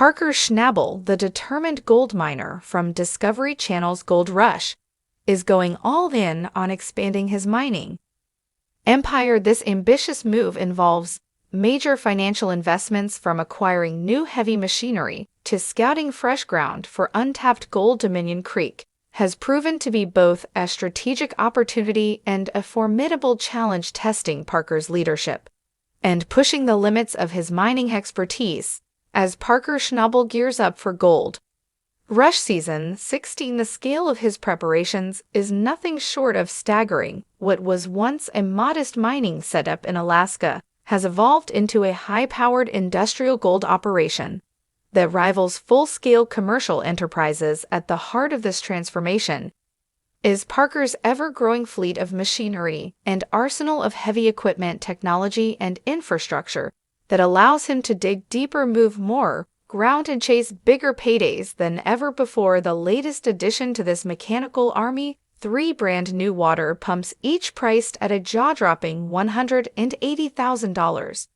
Parker Schnabel, the determined gold miner from Discovery Channel's Gold Rush, is going all in on expanding his mining empire. This ambitious move involves major financial investments, from acquiring new heavy machinery to scouting fresh ground for untapped gold. Dominion Creek has proven to be both a strategic opportunity and a formidable challenge, testing Parker's leadership and pushing the limits of his mining expertise as Parker Schnabel gears up for Gold Rush Season 16. The scale of his preparations is nothing short of staggering. What was once a modest mining setup in Alaska has evolved into a high-powered industrial gold operation that rivals full-scale commercial enterprises. At the heart of this transformation is Parker's ever-growing fleet of machinery and arsenal of heavy equipment, technology, and infrastructure that allows him to dig deeper, move more ground, and chase bigger paydays than ever before. The latest addition to this mechanical army: 3 brand new water pumps, each priced at a jaw-dropping $180,000,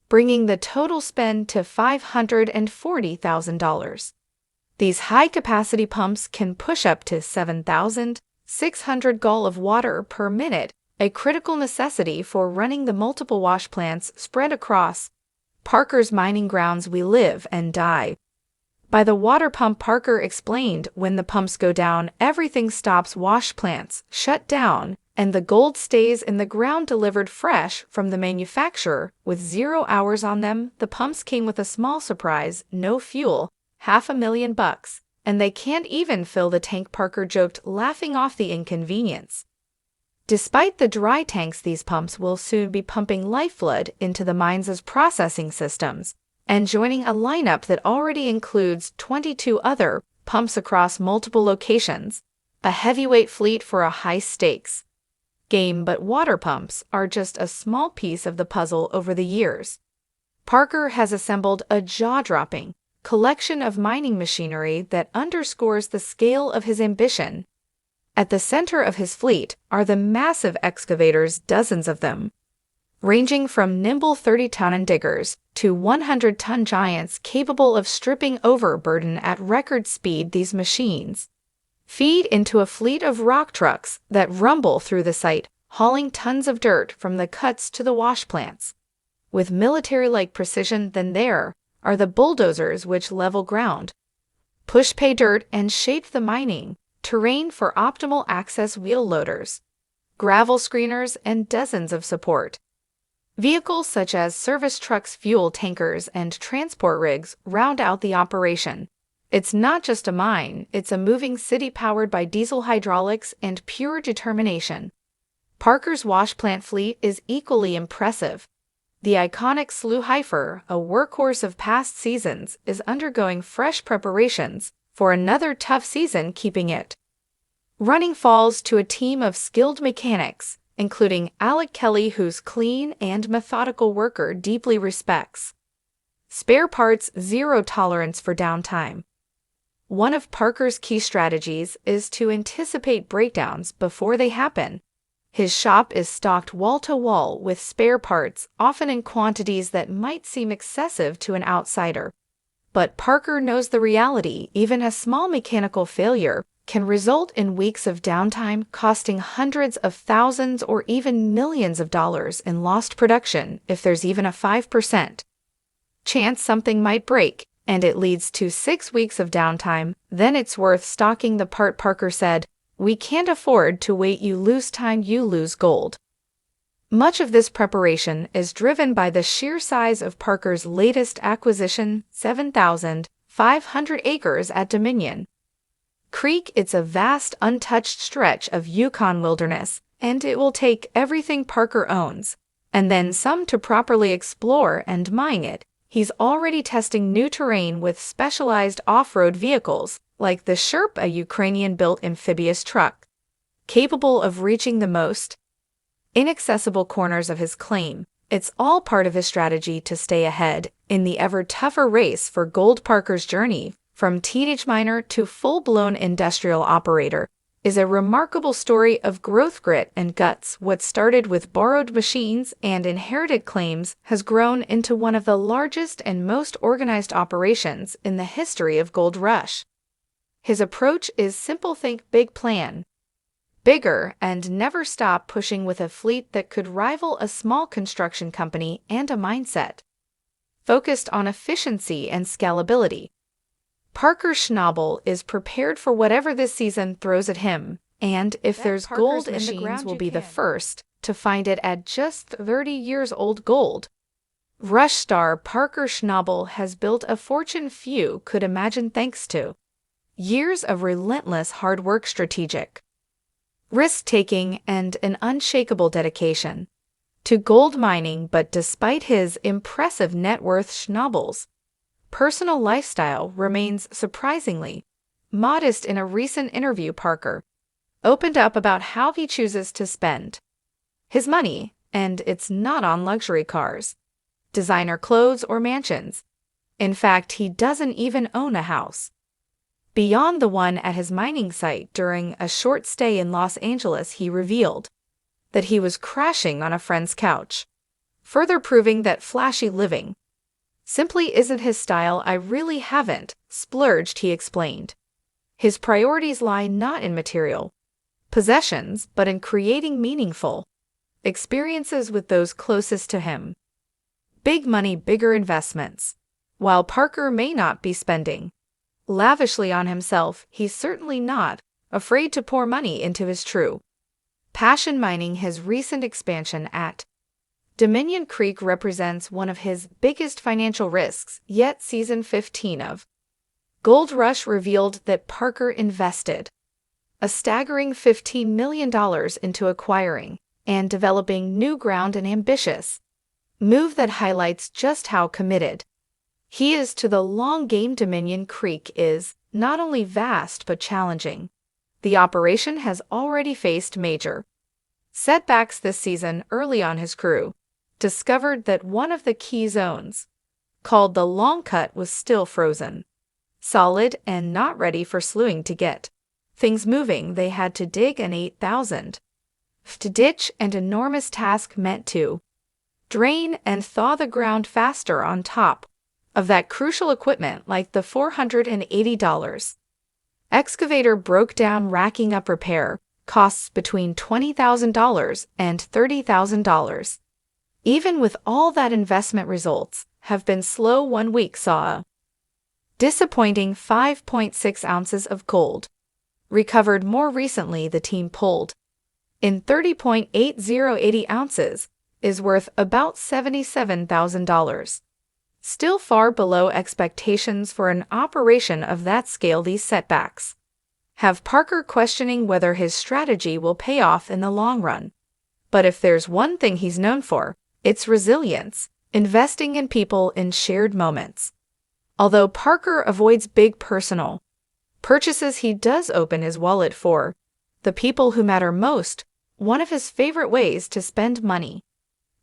bringing the total spend to $540,000. These high-capacity pumps can push up to 7,600 gal of water per minute, a critical necessity for running the multiple wash plants spread across Parker's mining grounds. We live and die by the water pump, Parker explained. When the pumps go down, everything stops. Wash plants shut down, and the gold stays in the ground, delivered fresh from the manufacturer with 0 hours on them. The pumps came with a small surprise: no fuel, $500,000, and they can't even fill the tank, Parker joked, laughing off the inconvenience. Despite the dry tanks, these pumps will soon be pumping lifeblood into the mines' processing systems and joining a lineup that already includes 22 other pumps across multiple locations, a heavyweight fleet for a high-stakes game. But water pumps are just a small piece of the puzzle. Over the years, Parker has assembled a jaw-dropping collection of mining machinery that underscores the scale of his ambition. At the center of his fleet are the massive excavators, dozens of them, ranging from nimble 30-ton diggers to 100-ton giants capable of stripping overburden at record speed. These machines feed into a fleet of rock trucks that rumble through the site, hauling tons of dirt from the cuts to the wash plants with military-like precision. Then there are the bulldozers, which level ground, push pay dirt, and shape the mining terrain for optimal access. Wheel loaders, gravel screeners, and dozens of support vehicles such as service trucks, fuel tankers, and transport rigs round out the operation. It's not just a mine, it's a moving city powered by diesel hydraulics and pure determination. Parker's wash plant fleet is equally impressive. The iconic Slough Heifer, a workhorse of past seasons, is undergoing fresh preparations for another tough season, keeping it running. Falls to a team of skilled mechanics, including Alec Kelly, whose clean and methodical worker deeply respects spare parts, zero tolerance for downtime. One of Parker's key strategies is to anticipate breakdowns before they happen. His shop is stocked wall-to-wall with spare parts, often in quantities that might seem excessive to an outsider. But Parker knows the reality: even a small mechanical failure can result in weeks of downtime, costing hundreds of thousands or even millions of dollars in lost production. If there's even a 5% chance something might break, and it leads to 6 weeks of downtime, then it's worth stocking the part. Parker said, "We can't afford to wait. You lose time, you lose gold." Much of this preparation is driven by the sheer size of Parker's latest acquisition, 7,500 acres at Dominion Creek. It's a vast, untouched stretch of Yukon wilderness, and it will take everything Parker owns, and then some, to properly explore and mine it. He's already testing new terrain with specialized off-road vehicles, like the Sherp, a Ukrainian-built amphibious truck capable of reaching the most inaccessible corners of his claim. It's all part of his strategy to stay ahead in the ever-tougher race for gold. Parker's journey from teenage miner to full-blown industrial operator is a remarkable story of growth, grit, and guts. What started with borrowed machines and inherited claims has grown into one of the largest and most organized operations in the history of Gold Rush. His approach is simple: think big, plan bigger, and never stop pushing, with a fleet that could rival a small construction company and a mindset focused on efficiency and scalability. Parker Schnabel is prepared for whatever this season throws at him, and if there's gold in the ground, will be the first to find it at just 30 years old. Gold Rush star Parker Schnabel has built a fortune few could imagine, thanks to years of relentless hard work, strategic risk-taking, and an unshakable dedication to gold mining. But despite his impressive net worth, Schnabel's personal lifestyle remains surprisingly modest. In a recent interview, Parker opened up about how he chooses to spend his money, and it's not on luxury cars, designer clothes, or mansions. In fact, he doesn't even own a house beyond the one at his mining site. During a short stay in Los Angeles, he revealed that he was crashing on a friend's couch, further proving that flashy living simply isn't his style. "I really haven't splurged," he explained. His priorities lie not in material possessions, but in creating meaningful experiences with those closest to him. Big money, bigger investments. While Parker may not be spending lavishly on himself, he's certainly not afraid to pour money into his true passion, mining. His recent expansion at Dominion Creek represents one of his biggest financial risks yet. Season 15 of Gold Rush revealed that Parker invested a staggering $15 million into acquiring and developing new ground, an ambitious move that highlights just how committed he is to the long game. Dominion Creek is not only vast but challenging. The operation has already faced major setbacks this season. Early on, his crew discovered that one of the key zones, called the Long Cut, was still frozen solid and not ready for slewing. To get things moving, they had to dig an 8,000 to ditch, an enormous task meant to drain and thaw the ground faster. On top of that, crucial equipment like the $480 excavator broke down, racking up repair costs between $20,000 and $30,000. Even with all that investment, results have been slow. 1 week saw a disappointing 5.6 ounces of gold recovered. More recently, the team pulled in 30.80 ounces is worth about $77,000. Still far below expectations for an operation of that scale. These setbacks have Parker questioning whether his strategy will pay off in the long run. But if there's one thing he's known for, it's resilience, investing in people, in shared moments. Although Parker avoids big personal purchases, he does open his wallet for the people who matter most. One of his favorite ways to spend money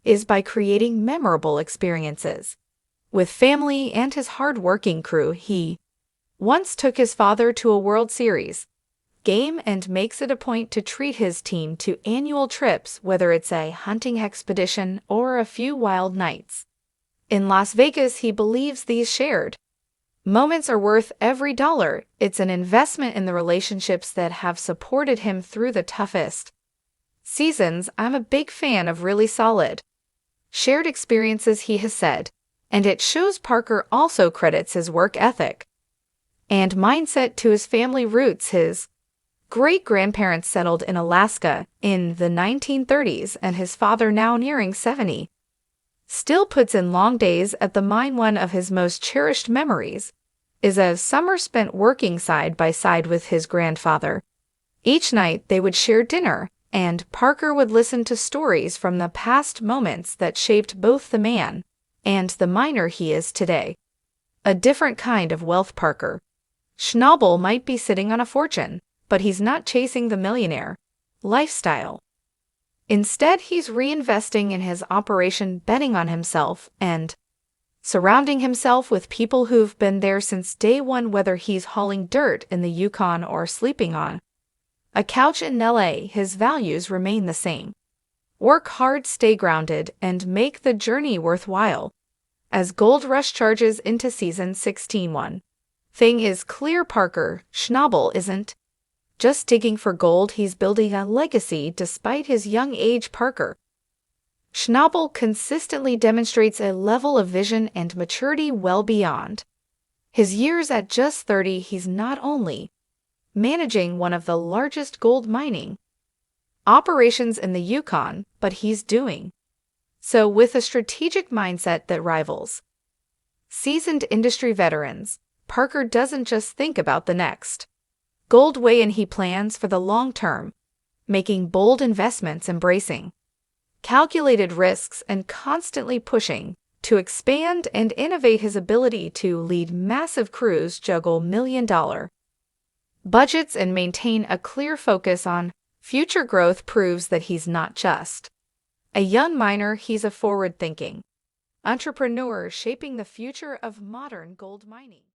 is by creating memorable experiences with family and his hard-working crew. He once took his father to a World Series game and makes it a point to treat his team to annual trips, whether it's a hunting expedition or a few wild nights in Las Vegas. He believes these shared moments are worth every dollar. It's an investment in the relationships that have supported him through the toughest seasons. "I'm a big fan of really solid shared experiences," he has said, and it shows. Parker also credits his work ethic and mindset to his family roots. His great-grandparents settled in Alaska in the 1930s, and his father, now nearing 70, still puts in long days at the mine. One of his most cherished memories is a summer spent working side by side with his grandfather. Each night they would share dinner, and Parker would listen to stories from the past, moments that shaped both the man and the miner he is today. A different kind of wealth. Parker Schnabel might be sitting on a fortune, but he's not chasing the millionaire lifestyle. Instead, he's reinvesting in his operation, betting on himself, and surrounding himself with people who've been there since day one, whether he's hauling dirt in the Yukon or sleeping on A couch in LA, his values remain the same. Work hard, stay grounded, and make the journey worthwhile. As Gold Rush charges into season 16. Thing is clear, Parker Schnabel isn't just digging for gold, he's building a legacy despite his young age. Parker Schnabel consistently demonstrates a level of vision and maturity well beyond his years. At just 30, he's not only managing one of the largest gold mining operations in the Yukon, but he's doing so with a strategic mindset that rivals seasoned industry veterans. Parker doesn't just think about the next gold weigh-in, he plans for the long term, making bold investments, embracing calculated risks, and constantly pushing to expand and innovate. His ability to lead massive crews, juggle million-dollar budgets, and maintain a clear focus on future growth proves that he's not just a young miner, he's a forward-thinking entrepreneur shaping the future of modern gold mining.